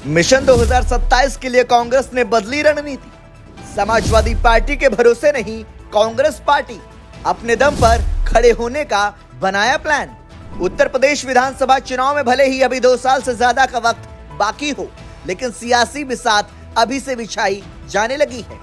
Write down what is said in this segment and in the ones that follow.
Mission 2027 के लिए कांग्रेस ने बदली रणनीति। समाजवादी पार्टी के भरोसे नहीं, कांग्रेस पार्टी अपने दम पर खड़े होने का बनाया प्लान। उत्तर प्रदेश विधानसभा चुनाव में भले ही अभी 2 साल से ज्यादा का वक्त बाकी हो, लेकिन सियासी बिसात अभी से बिछाई जाने लगी है।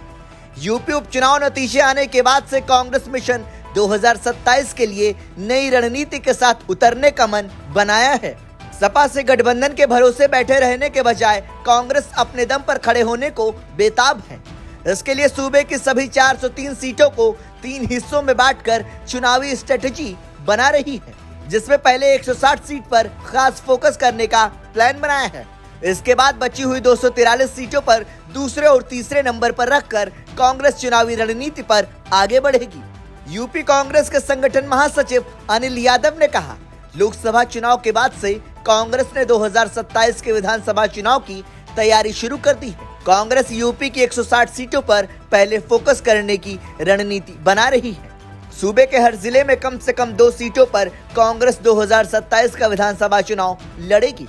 यूपी उपचुनाव नतीजे आने के बाद से कांग्रेस मिशन 2027 के लिए नई रणनीति के साथ उतरने का मन बनाया है। सपा से गठबंधन के भरोसे बैठे रहने के बजाय कांग्रेस अपने दम पर खड़े होने को बेताब है। इसके लिए सूबे की सभी 403 सीटों को 3 हिस्सों में बांटकर चुनावी स्ट्रेटेजी बना रही है, जिसमें पहले 160 सीट पर खास फोकस करने का प्लान बनाया है। इसके बाद बची हुई 243 सीटों पर दूसरे और तीसरे नंबर पर रखकर कांग्रेस चुनावी रणनीति पर आगे बढ़ेगी। यूपी कांग्रेस के संगठन महासचिव अनिल यादव ने कहा, लोकसभा चुनाव के बाद से कांग्रेस ने 2027 के विधानसभा चुनाव की तैयारी शुरू कर दी है। कांग्रेस यूपी की 160 सीटों पर पहले फोकस करने की रणनीति बना रही है। सूबे के हर जिले में कम से कम 2 सीटों पर कांग्रेस 2027 का विधानसभा चुनाव लड़ेगी।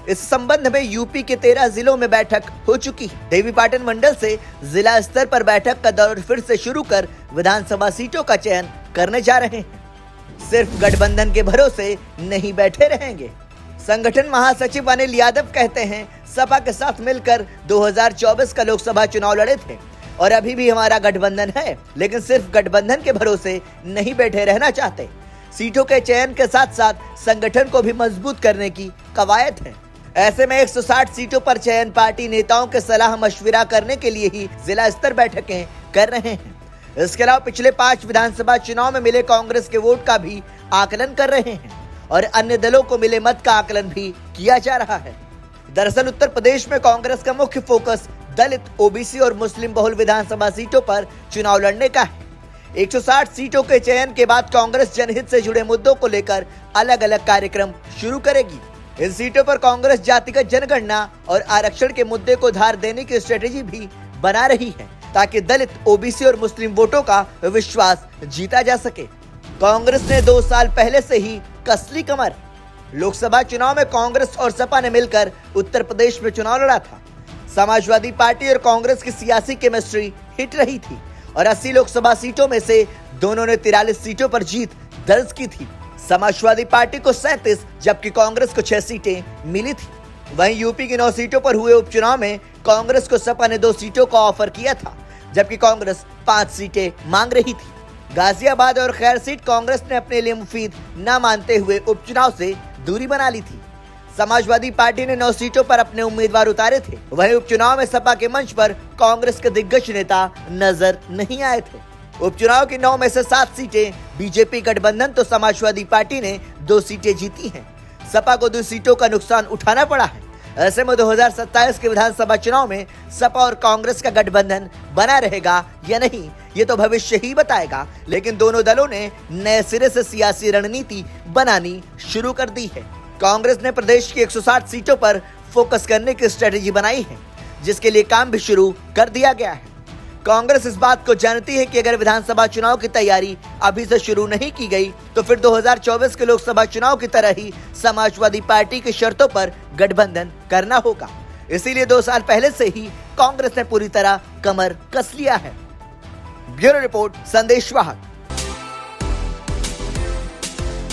इस संबंध में यूपी के 13 जिलों में बैठक हो चुकी है। देवीपाटन मंडल से जिला स्तर पर बैठक का दौर फिर से शुरू कर विधानसभा सीटों का चयन करने जा रहे हैं। सिर्फ गठबंधन के भरोसे नहीं बैठे रहेंगे। संगठन महासचिव अनिल यादव कहते हैं, सपा के साथ मिलकर 2024 का लोकसभा चुनाव लड़े थे और अभी भी हमारा गठबंधन है, लेकिन सिर्फ गठबंधन के भरोसे नहीं बैठे रहना चाहते। सीटों के चयन के साथ साथ संगठन को भी मजबूत करने की कवायद है। ऐसे में 160 सीटों पर चयन पार्टी नेताओं के सलाह मशविरा करने के लिए ही जिला स्तर बैठकें कर रहे हैं। इसके अलावा पिछले 5 विधानसभा चुनाव में मिले कांग्रेस के वोट का भी आकलन कर रहे हैं और अन्य दलों को मिले मत का आकलन भी किया जा रहा है। दरअसल उत्तर प्रदेश में कांग्रेस का मुख्य फोकस दलित, ओबीसी और मुस्लिम बहुल विधानसभा सीटों पर चुनाव लड़ने का है। 160 सीटों के चयन के बाद कांग्रेस जनहित से जुड़े मुद्दों को लेकर अलग अलग कार्यक्रम शुरू करेगी। इन सीटों पर कांग्रेस जातिगत जनगणना और आरक्षण के मुद्दे को धार देने की स्ट्रेटेजी भी बना रही है, ताकि दलित, ओबीसी और मुस्लिम वोटों का विश्वास जीता जा सके। कांग्रेस ने 2 साल पहले से ही कसली कमर। लोकसभा चुनाव में कांग्रेस और सपा ने मिलकर उत्तर प्रदेश में चुनाव लड़ा था। समाजवादी पार्टी और कांग्रेस की सियासी केमिस्ट्री हिट रही थी और 80 लोकसभा सीटों में से दोनों ने 43 सीटों पर जीत दर्ज की थी। समाजवादी पार्टी को 37 जबकि कांग्रेस को 6 सीटें मिली थी। वहीं यूपी की 9 सीटों पर हुए उपचुनाव में कांग्रेस को सपा ने 2 सीटों का ऑफर किया था, जबकि कांग्रेस 5 सीटें मांग रही थी। गाजियाबाद और खैर सीट कांग्रेस ने अपने लिए मुफीद न मानते हुए उपचुनाव से दूरी बना ली थी। समाजवादी पार्टी ने 9 सीटों पर अपने उम्मीदवार उतारे थे। वहीं उपचुनाव में सपा के मंच पर कांग्रेस के दिग्गज नेता नजर नहीं आए थे। उपचुनाव की 9 में से 7 सीटें बीजेपी गठबंधन तो समाजवादी पार्टी ने 2 सीटें जीती हैं। सपा को 2 सीटों का नुकसान उठाना पड़ा है। ऐसे में 2027 के विधानसभा चुनाव में सपा और कांग्रेस का गठबंधन बना रहेगा या नहीं, ये तो भविष्य ही बताएगा। लेकिन दोनों दलों ने नए सिरे से सियासी रणनीति बनानी शुरू कर दी है। कांग्रेस ने प्रदेश की 160 सीटों पर फोकस करने की स्ट्रेटेजी बनाई है, जिसके लिए काम भी शुरू कर दिया गया है। कांग्रेस इस बात को जानती है कि अगर विधानसभा चुनाव की तैयारी अभी से शुरू नहीं की गई तो फिर 2024 के लोकसभा चुनाव की तरह ही समाजवादी पार्टी की शर्तों पर गठबंधन करना होगा। इसीलिए 2 साल पहले से ही कांग्रेस ने पूरी तरह कमर कस लिया है। ब्यूरो रिपोर्ट, संदेश वाहक।